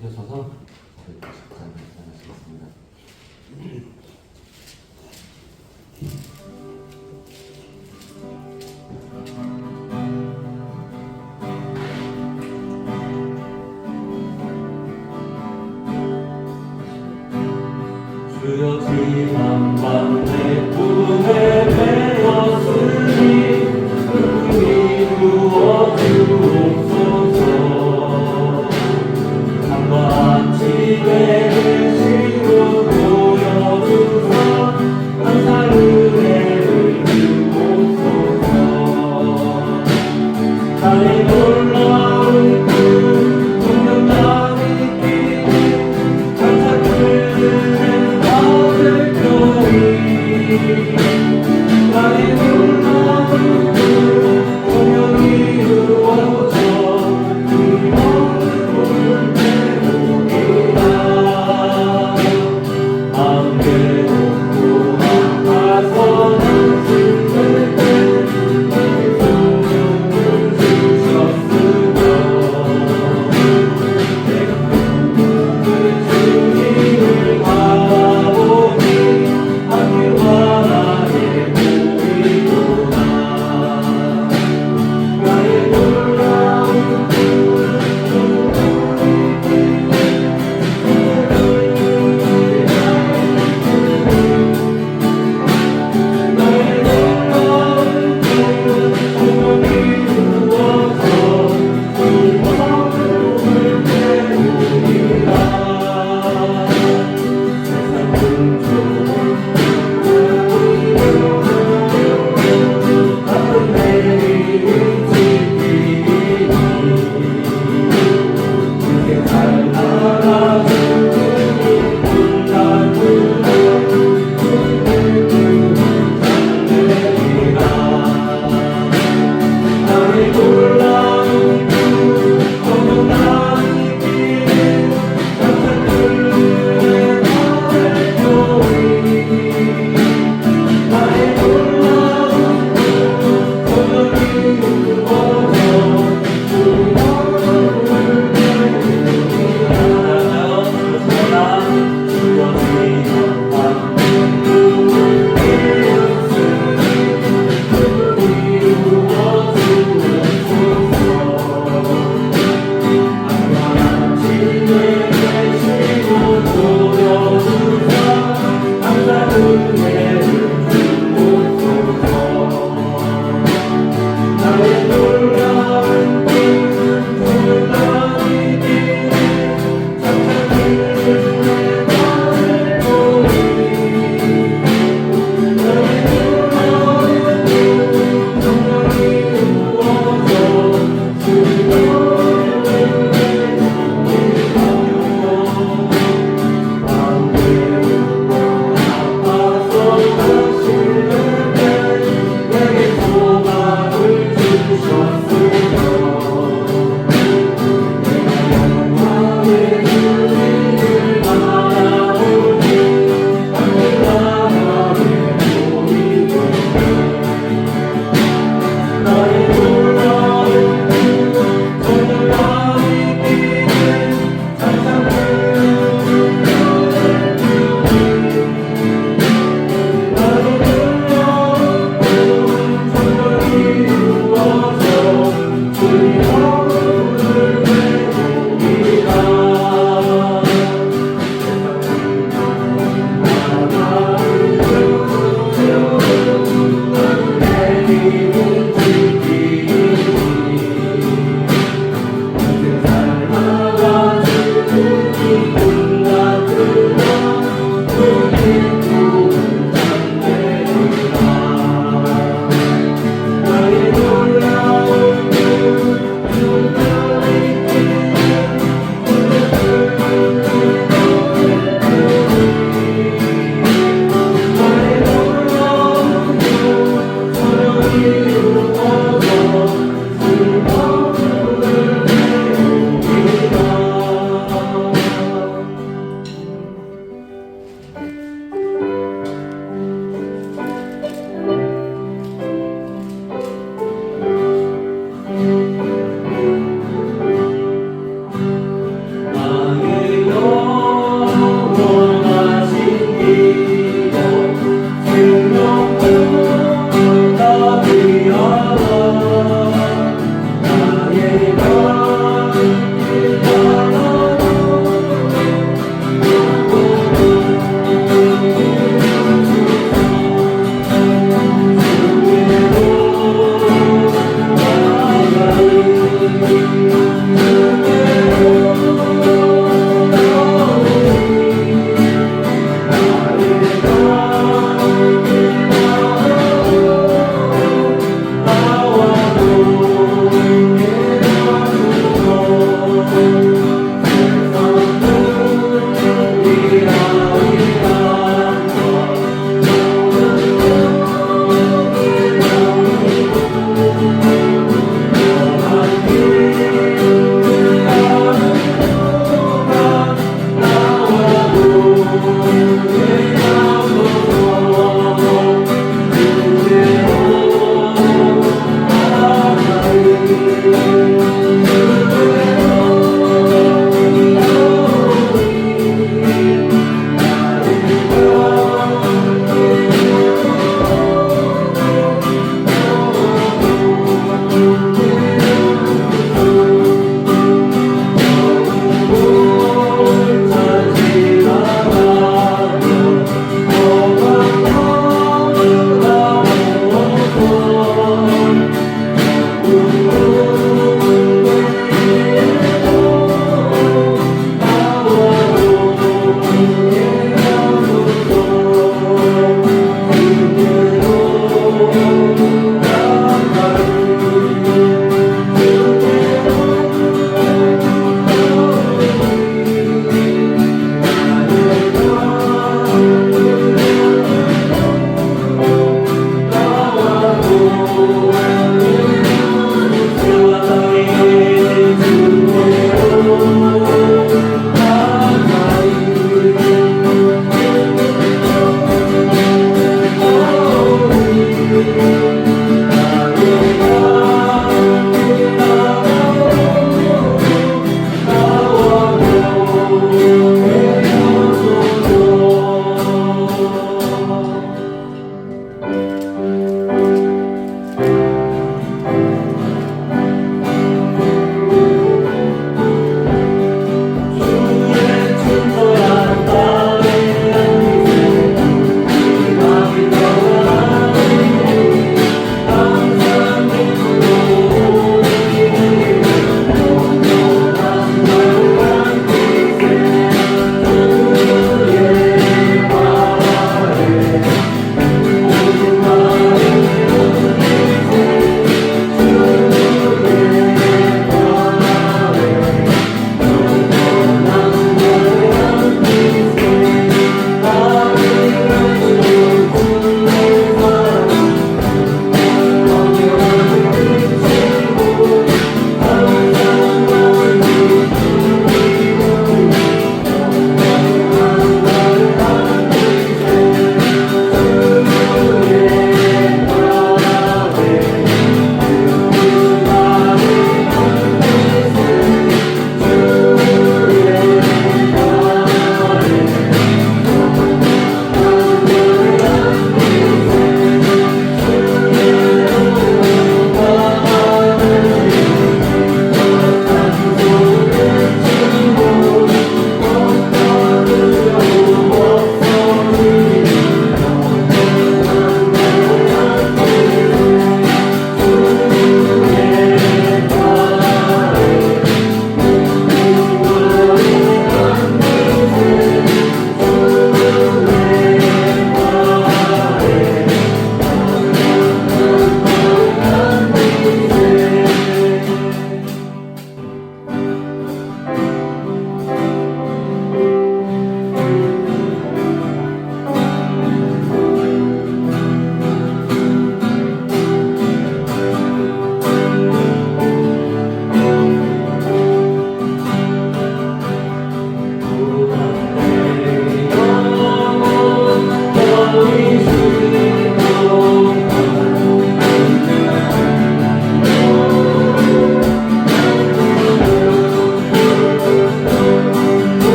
일어서서 식사를 하시겠습니다. 주여 지난밤 내 꿈에 배웠으니 꿈이 이루어 주옵소서. 밤과 아침에 계시고 보여주사 감사 은혜를 주옵소서. 나의 놀라운 꿈 분명 믿기를 감사 그는 받을 거니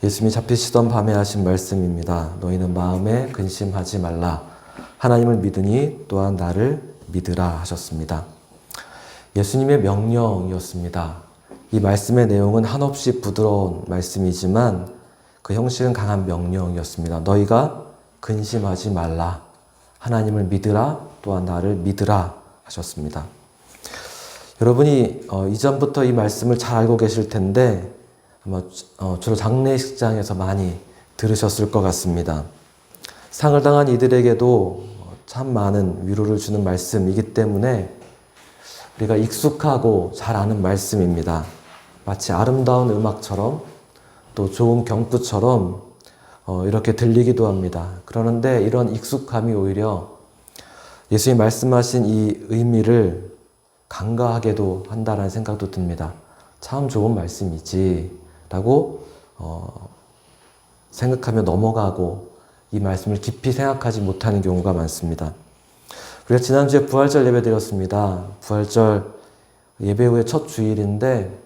예수님이 잡히시던 밤에 하신 말씀입니다. 너희는 마음에 근심하지 말라. 하나님을 믿으니 또한 나를 믿으라 하셨습니다. 예수님의 명령이었습니다. 이 말씀의 내용은 한없이 부드러운 말씀이지만 그 형식은 강한 명령이었습니다. 너희가 근심하지 말라. 하나님을 믿으라. 또한 나를 믿으라 하셨습니다. 여러분이 이전부터 이 말씀을 잘 알고 계실 텐데 아마 주로 장례식장에서 많이 들으셨을 것 같습니다. 상을 당한 이들에게도 참 많은 위로를 주는 말씀이기 때문에 우리가 익숙하고 잘 아는 말씀입니다. 마치 아름다운 음악처럼 또 좋은 경구처럼 이렇게 들리기도 합니다. 그러는데 이런 익숙함이 오히려 예수님이 말씀하신 이 의미를 간과하게도 한다는 생각도 듭니다. 참 좋은 말씀이지 라고 생각하며 넘어가고 이 말씀을 깊이 생각하지 못하는 경우가 많습니다. 우리가 지난주에 부활절 예배 드렸습니다. 부활절 예배 후의 첫 주일인데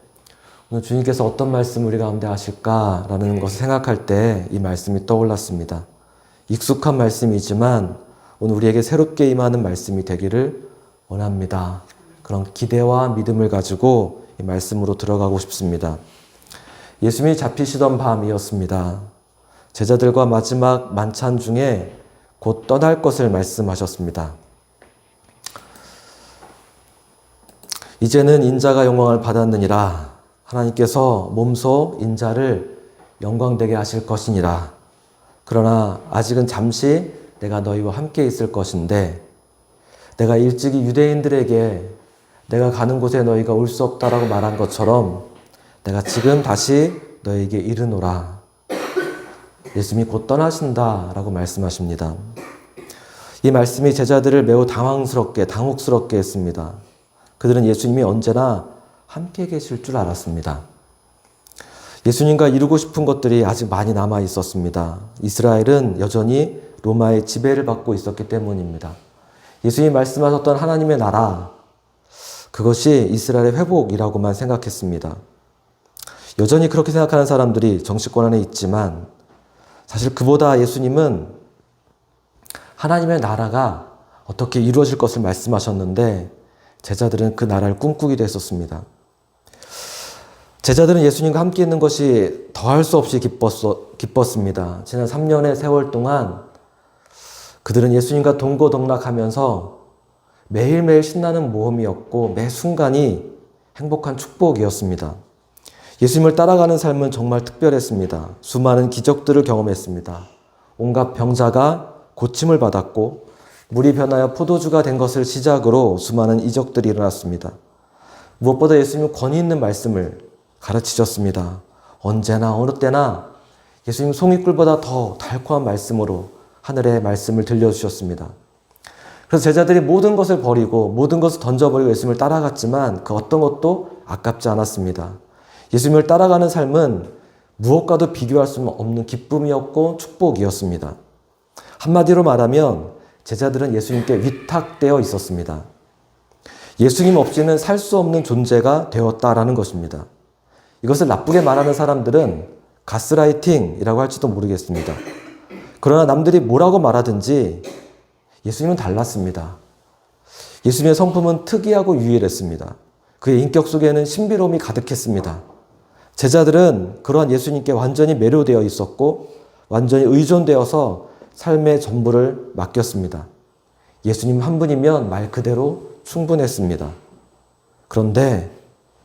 오늘 주님께서 어떤 말씀을 우리 가운데 하실까라는 것을 생각할 때 이 말씀이 떠올랐습니다. 익숙한 말씀이지만 오늘 우리에게 새롭게 임하는 말씀이 되기를 원합니다. 그런 기대와 믿음을 가지고 이 말씀으로 들어가고 싶습니다. 예수님이 잡히시던 밤이었습니다. 제자들과 마지막 만찬 중에 곧 떠날 것을 말씀하셨습니다. 이제는 인자가 영광을 받았느니라. 하나님께서 몸소 인자를 영광되게 하실 것이니라. 그러나 아직은 잠시 내가 너희와 함께 있을 것인데 내가 일찍이 유대인들에게 내가 가는 곳에 너희가 올 수 없다라고 말한 것처럼 내가 지금 다시 너에게 이르노라. 예수님이 곧 떠나신다라고 말씀하십니다. 이 말씀이 제자들을 매우 당혹스럽게 했습니다. 그들은 예수님이 언제나 함께 계실 줄 알았습니다. 예수님과 이루고 싶은 것들이 아직 많이 남아 있었습니다. 이스라엘은 여전히 로마의 지배를 받고 있었기 때문입니다. 예수님이 말씀하셨던 하나님의 나라, 그것이 이스라엘의 회복이라고만 생각했습니다. 여전히 그렇게 생각하는 사람들이 정치권 안에 있지만 사실 그보다 예수님은 하나님의 나라가 어떻게 이루어질 것을 말씀하셨는데 제자들은 그 나라를 꿈꾸기도 했었습니다. 제자들은 예수님과 함께 있는 것이 더할 수 없이 기뻤습니다. 지난 3년의 세월 동안 그들은 예수님과 동고동락하면서 매일매일 신나는 모험이었고 매 순간이 행복한 축복이었습니다. 예수님을 따라가는 삶은 정말 특별했습니다. 수많은 기적들을 경험했습니다. 온갖 병자가 고침을 받았고 물이 변하여 포도주가 된 것을 시작으로 수많은 이적들이 일어났습니다. 무엇보다 예수님은 권위 있는 말씀을 가르치셨습니다. 언제나 어느 때나 예수님 송이꿀보다 더 달콤한 말씀으로 하늘의 말씀을 들려주셨습니다. 그래서 제자들이 모든 것을 버리고 모든 것을 던져버리고 예수님을 따라갔지만 그 어떤 것도 아깝지 않았습니다. 예수님을 따라가는 삶은 무엇과도 비교할 수 없는 기쁨이었고 축복이었습니다. 한마디로 말하면 제자들은 예수님께 위탁되어 있었습니다. 예수님 없이는 살 수 없는 존재가 되었다라는 것입니다. 이것을 나쁘게 말하는 사람들은 가스라이팅이라고 할지도 모르겠습니다. 그러나 남들이 뭐라고 말하든지 예수님은 달랐습니다. 예수님의 성품은 특이하고 유일했습니다. 그의 인격 속에는 신비로움이 가득했습니다. 제자들은 그러한 예수님께 완전히 매료되어 있었고 완전히 의존되어서 삶의 전부를 맡겼습니다. 예수님 한 분이면 말 그대로 충분했습니다. 그런데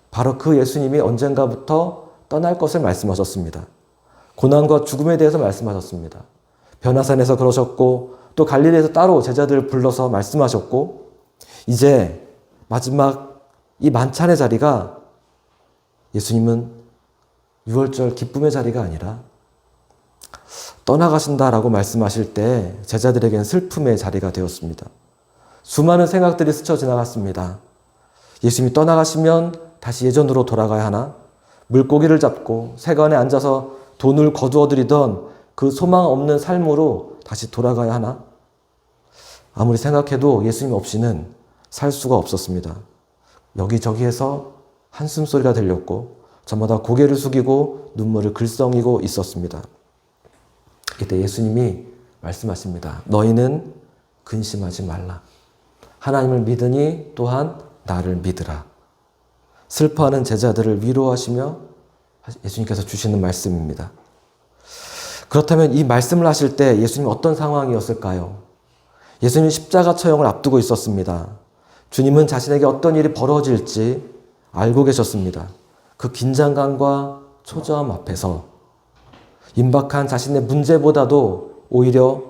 바로 그 예수님이 언젠가부터 떠날 것을 말씀하셨습니다. 고난과 죽음에 대해서 말씀하셨습니다. 변화산에서 그러셨고 또 갈릴리에서 따로 제자들을 불러서 말씀하셨고 이제 마지막 이 만찬의 자리가 예수님은 6월절 기쁨의 자리가 아니라 떠나가신다라고 말씀하실 때 제자들에게는 슬픔의 자리가 되었습니다. 수많은 생각들이 스쳐 지나갔습니다. 예수님이 떠나가시면 다시 예전으로 돌아가야 하나? 물고기를 잡고 세관에 앉아서 돈을 거두어들이던 그 소망 없는 삶으로 다시 돌아가야 하나? 아무리 생각해도 예수님 없이는 살 수가 없었습니다. 여기저기에서 한숨 소리가 들렸고 저마다 고개를 숙이고 눈물을 글썽이고 있었습니다. 이때 예수님이 말씀하십니다. 너희는 근심하지 말라. 하나님을 믿으니 또한 나를 믿으라. 슬퍼하는 제자들을 위로하시며 예수님께서 주시는 말씀입니다. 그렇다면 이 말씀을 하실 때 예수님 어떤 상황이었을까요? 예수님은 십자가 처형을 앞두고 있었습니다. 주님은 자신에게 어떤 일이 벌어질지 알고 계셨습니다. 그 긴장감과 초조함 앞에서 임박한 자신의 문제보다도 오히려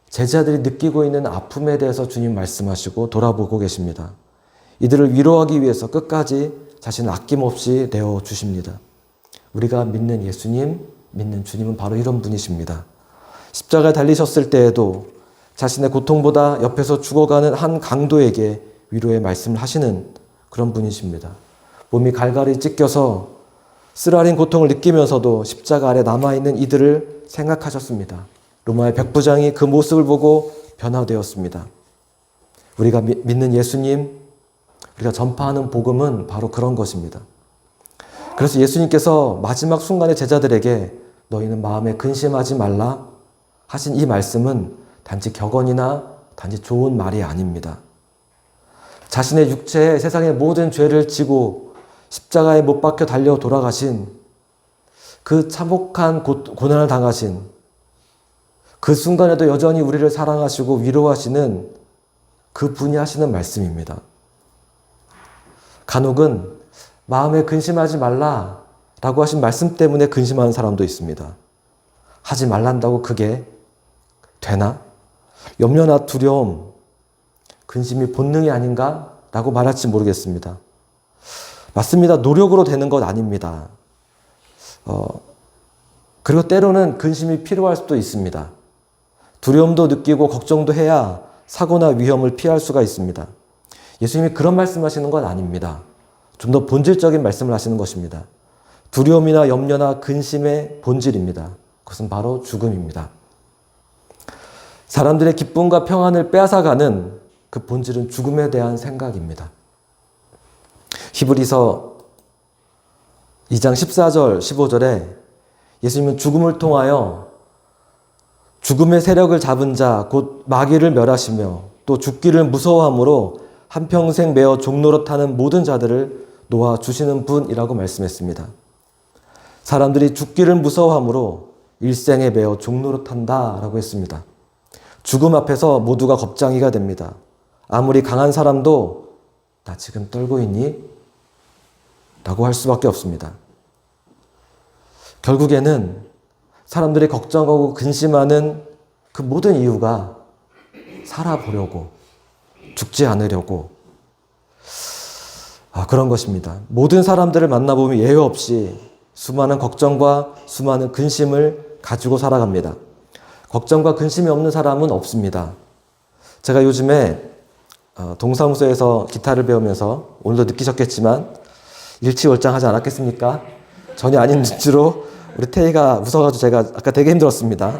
제자들이 느끼고 있는 아픔에 대해서 주님 말씀하시고 돌아보고 계십니다. 이들을 위로하기 위해서 끝까지 자신을 아낌없이 내어주십니다. 우리가 믿는 예수님, 믿는 주님은 바로 이런 분이십니다. 십자가에 달리셨을 때에도 자신의 고통보다 옆에서 죽어가는 한 강도에게 위로의 말씀을 하시는 그런 분이십니다. 몸이 갈갈이 찢겨서 쓰라린 고통을 느끼면서도 십자가 아래 남아있는 이들을 생각하셨습니다. 로마의 백부장이 그 모습을 보고 변화되었습니다. 우리가 믿는 예수님, 우리가 전파하는 복음은 바로 그런 것입니다. 그래서 예수님께서 마지막 순간에 제자들에게 너희는 마음에 근심하지 말라 하신 이 말씀은 단지 격언이나 단지 좋은 말이 아닙니다. 자신의 육체에 세상의 모든 죄를 지고 십자가에 못 박혀 달려 돌아가신 그 참혹한 고난을 당하신 그 순간에도 여전히 우리를 사랑하시고 위로하시는 그 분이 하시는 말씀입니다. 간혹은 마음에 근심하지 말라라고 하신 말씀 때문에 근심하는 사람도 있습니다. 하지 말란다고 그게 되나? 염려나 두려움, 근심이 본능이 아닌가? 라고 말할지 모르겠습니다. 맞습니다. 노력으로 되는 것 아닙니다. 그리고 때로는 근심이 필요할 수도 있습니다. 두려움도 느끼고 걱정도 해야 사고나 위험을 피할 수가 있습니다. 예수님이 그런 말씀하시는 건 아닙니다. 좀 더 본질적인 말씀을 하시는 것입니다. 두려움이나 염려나 근심의 본질입니다. 그것은 바로 죽음입니다. 사람들의 기쁨과 평안을 빼앗아가는 그 본질은 죽음에 대한 생각입니다. 히브리서 2장 14절, 15절에 예수님은 죽음을 통하여 죽음의 세력을 잡은 자, 곧 마귀를 멸하시며 또 죽기를 무서워함으로 한평생 매어 종노릇하는 모든 자들을 놓아주시는 분이라고 말씀했습니다. 사람들이 죽기를 무서워함으로 일생에 매어 종노릇한다라고 했습니다. 죽음 앞에서 모두가 겁쟁이가 됩니다. 아무리 강한 사람도 나 지금 떨고 있니? 라고 할 수밖에 없습니다. 결국에는 사람들이 걱정하고 근심하는 그 모든 이유가 살아보려고, 죽지 않으려고, 그런 것입니다. 모든 사람들을 만나보면 예외 없이 수많은 걱정과 수많은 근심을 가지고 살아갑니다. 걱정과 근심이 없는 사람은 없습니다. 제가 요즘에 동사무소에서 기타를 배우면서 오늘도 느끼셨겠지만 일치월장하지 않았겠습니까? 전혀 아닌 눈치로 우리 태희가 웃어가지고 제가 아까 되게 힘들었습니다.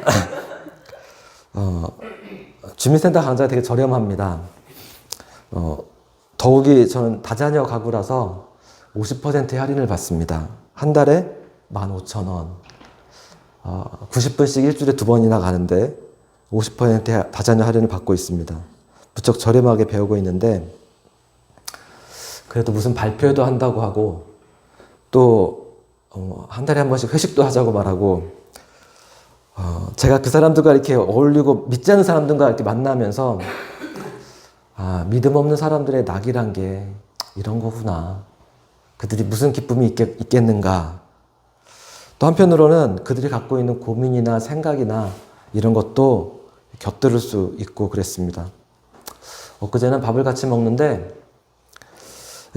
주민센터 강좌가 되게 저렴합니다. 더욱이 저는 다자녀 가구라서 50%의 할인을 받습니다. 한 달에 15,000원. 90분씩 일주일에 2번이나 가는데 50%의 다자녀 할인을 받고 있습니다. 무척 저렴하게 배우고 있는데 그래도 무슨 발표회도 한다고 하고 또 한 달에 한 번씩 회식도 하자고 말하고 제가 그 사람들과 이렇게 어울리고 믿지 않는 사람들과 이렇게 만나면서 믿음 없는 사람들의 낙이란 게 이런 거구나. 그들이 무슨 기쁨이 있겠는가. 또 한편으로는 그들이 갖고 있는 고민이나 생각이나 이런 것도 곁들일 수 있고 그랬습니다. 엊그제는 밥을 같이 먹는데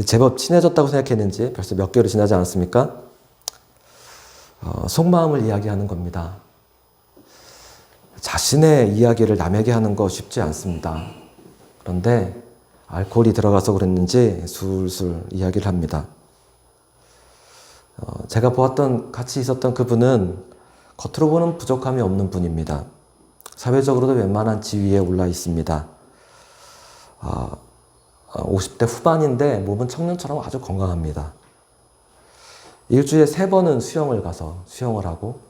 제법 친해졌다고 생각했는지 벌써 몇 개월이 지나지 않았습니까? 속마음을 이야기하는 겁니다. 자신의 이야기를 남에게 하는 거 쉽지 않습니다. 그런데 알코올이 들어가서 그랬는지 술술 이야기를 합니다. 제가 같이 있었던 그분은 겉으로 보는 부족함이 없는 분입니다. 사회적으로도 웬만한 지위에 올라 있습니다. 50대 후반인데 몸은 청년처럼 아주 건강합니다. 일주일에 3번은 수영을 가서 수영을 하고,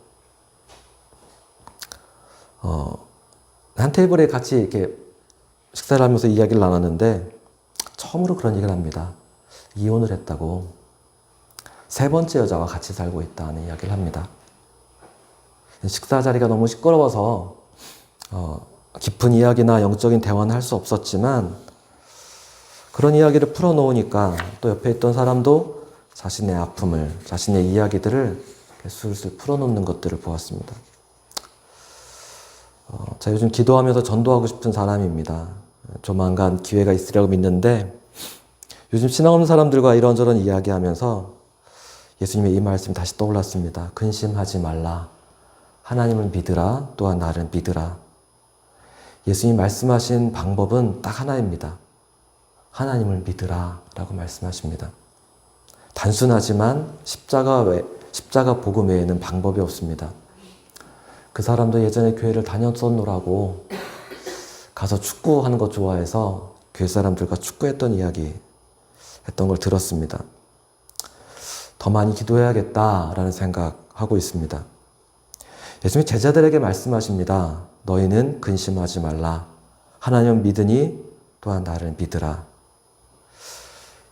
한 테이블에 같이 이렇게 식사를 하면서 이야기를 나눴는데, 처음으로 그런 얘기를 합니다. 이혼을 했다고. 3번째 여자와 같이 살고 있다는 이야기를 합니다. 식사 자리가 너무 시끄러워서 깊은 이야기나 영적인 대화는 할 수 없었지만, 그런 이야기를 풀어놓으니까 또 옆에 있던 사람도 자신의 아픔을, 자신의 이야기들을 술술 풀어놓는 것들을 보았습니다. 제가 요즘 기도하면서 전도하고 싶은 사람입니다. 조만간 기회가 있으려고 믿는데, 요즘 신앙 없는 사람들과 이런저런 이야기하면서 예수님의 이 말씀이 다시 떠올랐습니다. 근심하지 말라. 하나님을 믿으라. 또한 나를 믿으라. 예수님이 말씀하신 방법은 딱 하나입니다. 하나님을 믿으라 라고 말씀하십니다. 단순하지만 십자가 복음 외에는 방법이 없습니다. 그 사람도 예전에 교회를 다녔었노라고 가서 축구하는 거 좋아해서 교회 사람들과 축구했던 이야기 했던 걸 들었습니다. 더 많이 기도해야겠다라는 생각하고 있습니다. 예수님이 제자들에게 말씀하십니다. 너희는 근심하지 말라. 하나님을 믿으니 또한 나를 믿으라.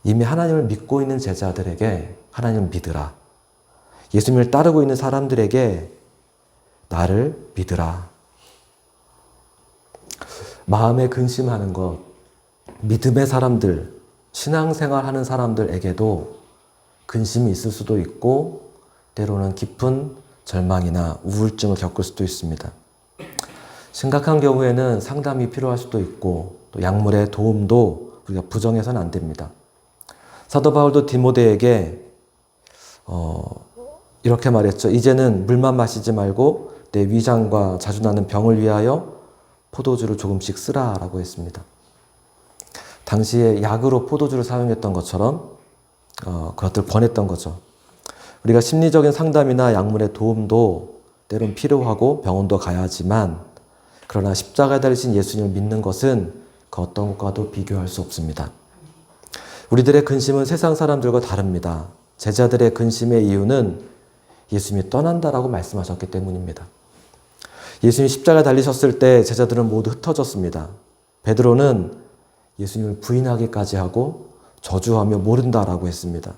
이미 하나님을 믿고 있는 제자들에게 하나님을 믿으라. 예수님을 따르고 있는 사람들에게 나를 믿으라. 마음에 근심하는 것, 믿음의 사람들, 신앙생활하는 사람들에게도 근심이 있을 수도 있고 때로는 깊은 절망이나 우울증을 겪을 수도 있습니다. 심각한 경우에는 상담이 필요할 수도 있고 또 약물의 도움도 우리가 부정해서는 안 됩니다. 사도 바울도 디모데에게 이렇게 말했죠. 이제는 물만 마시지 말고 내 위장과 자주 나는 병을 위하여 포도주를 조금씩 쓰라라고 했습니다. 당시에 약으로 포도주를 사용했던 것처럼 그것들을 권했던 거죠. 우리가 심리적인 상담이나 약물의 도움도 때론 필요하고 병원도 가야 하지만, 그러나 십자가에 달리신 예수님을 믿는 것은 그 어떤 것과도 비교할 수 없습니다. 우리들의 근심은 세상 사람들과 다릅니다. 제자들의 근심의 이유는 예수님이 떠난다라고 말씀하셨기 때문입니다. 예수님이 십자가에 달리셨을 때 제자들은 모두 흩어졌습니다. 베드로는 예수님을 부인하기까지 하고 저주하며 모른다라고 했습니다.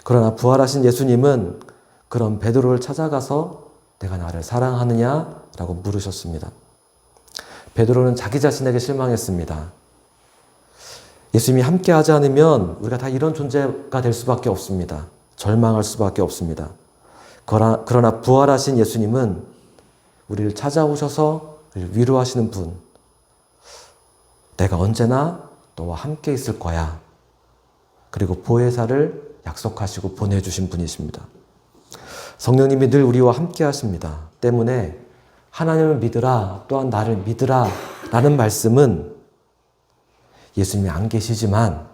그러나 부활하신 예수님은 그런 베드로를 찾아가서 내가 나를 사랑하느냐라고 물으셨습니다. 베드로는 자기 자신에게 실망했습니다. 예수님이 함께하지 않으면 우리가 다 이런 존재가 될 수밖에 없습니다. 절망할 수밖에 없습니다. 그러나 부활하신 예수님은 우리를 찾아오셔서 우리를 위로하시는 분, 내가 언제나 너와 함께 있을 거야. 그리고 보혜사를 약속하시고 보내주신 분이십니다. 성령님이 늘 우리와 함께 하십니다. 때문에 하나님을 믿으라, 또한 나를 믿으라 라는 말씀은 예수님이 안 계시지만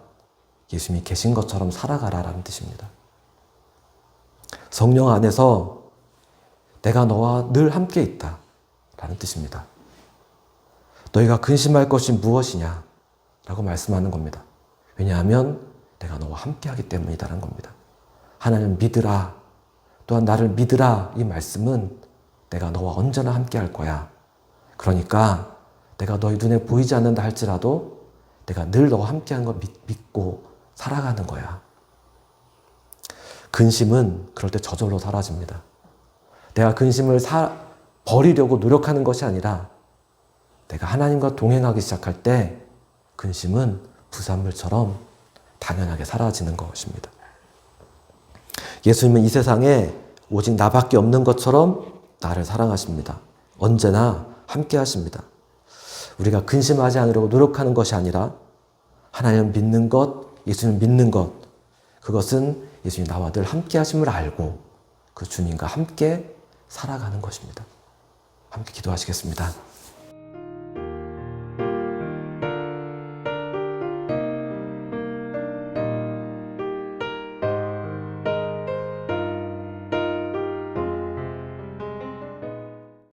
예수님이 계신 것처럼 살아가라 라는 뜻입니다. 성령 안에서 내가 너와 늘 함께 있다 라는 뜻입니다. 너희가 근심할 것이 무엇이냐 라고 말씀하는 겁니다. 왜냐하면 내가 너와 함께 하기 때문이다라는 겁니다. 하나님을 믿으라, 또한 나를 믿으라, 이 말씀은 내가 너와 언제나 함께 할 거야. 그러니까 내가 너희 눈에 보이지 않는다 할지라도 내가 늘 너와 함께 하는 걸 믿고 살아가는 거야. 근심은 그럴 때 저절로 사라집니다. 내가 근심을 버리려고 노력하는 것이 아니라 내가 하나님과 동행하기 시작할 때 근심은 부산물처럼 당연하게 사라지는 것입니다. 예수님은 이 세상에 오직 나밖에 없는 것처럼 나를 사랑하십니다. 언제나 함께 하십니다. 우리가 근심하지 않으려고 노력하는 것이 아니라 하나님을 믿는 것, 예수님을 믿는 것, 그것은 예수님이 나와 늘 함께 하심을 알고 그 주님과 함께 살아가는 것입니다. 함께 기도하시겠습니다.